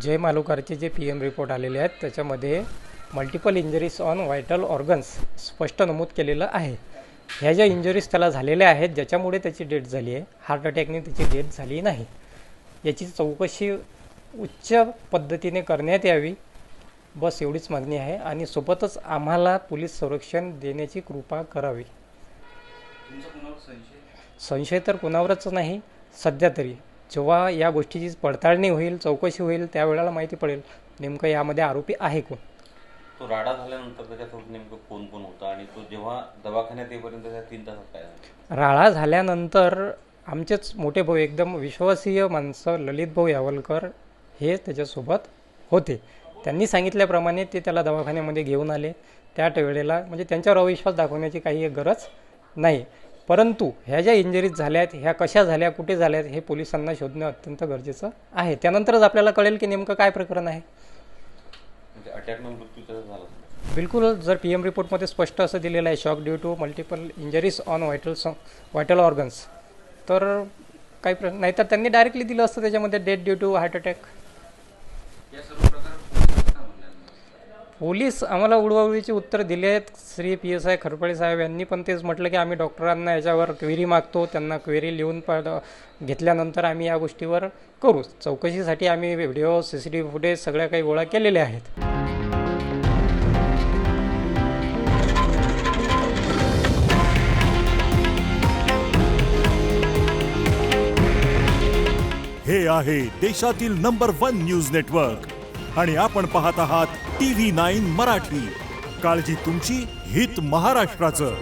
जय मालुकारचे जे PM report आलेले आहेत त्याच्यामध्ये multiple injuries on vital organs स्पष्ट नमूद केलेलं आहे. ह्या ज्या इंजरीज त्याला झालेल्या आहेत ज्याच्यामुळे त्याची डेथ झाली आहे, हार्ट अटॅकने त्याची डेथ झाली नाही, याची चौकशी उच्च पद्धतीने करण्यात यावी, बस एवढीच मागणी आहे. आणि सोबतच आम्हाला पोलीस संरक्षण देण्याची कृपा करावी. संशय तर कोणावरच नाही सध्या तरी. जेव्हा या गोष्टीची पडताळणी होईल, चौकशी होईल, त्यावेळेला माहिती पडेल नेमकं यामध्ये आरोपी आहे कोण. तो राडा झाल्यानंतर त्याच्यासोबत नेमकं कोण कोण होता आणि तो जेव्हा दवाखान्यात येईपर्यंत त्या 3 तासात काय झालं? राळा झाल्यानंतर आमचेच मोठे भाऊ, एकदम विश्वासीय माणसं, ललित भाऊ यावलकर हे त्याच्यासोबत होते. त्यांनी सांगितल्याप्रमाणे ते त्याला दवाखान्यामध्ये घेऊन आले. त्या वेळेला म्हणजे त्यांच्यावर अविश्वास दाखवण्याची काही गरज नाही. परंतु ह्या ज्या इंजरीज झाल्या आहेत ह्या कशा झाल्या, कुठे झाल्या आहेत हे पोलिसांना शोधणं अत्यंत गरजेचं आहे. त्यानंतरच आपल्याला कळेल की नेमकं काय प्रकरण आहे. म्हणजे अटॅकनं मृत्यू त्याचा झाला? बिलकुल. जर PM रिपोर्टमध्ये स्पष्ट असं दिलेलं आहे, shock due to multiple injuries on vital organs, तर काही प्रश्न नाही. तर त्यांनी डायरेक्टली दिलं असतं त्याच्यामध्ये death due to heart attack. Police आम्हाला उडवाउडवीची उत्तर दिले आहेत. श्री PSI खरपळे साहेब यांनी पण तेच म्हटलं की आम्ही डॉक्टरांना याच्यावर क्वेरी मागतो, त्यांना क्वेरी लिहून घेतल्यानंतर आम्ही या गोष्टीवर करू. चौकशीसाठी आम्ही व्हिडिओ, CCTV फुटेज सगळ्या काही गोळा केलेले आहेत. हे आहे देशातील नंबर 1 न्यूज नेटवर्क आणि आपण पाहत आहात TV9 मराठी. काळजी तुमची, हित महाराष्ट्राचं.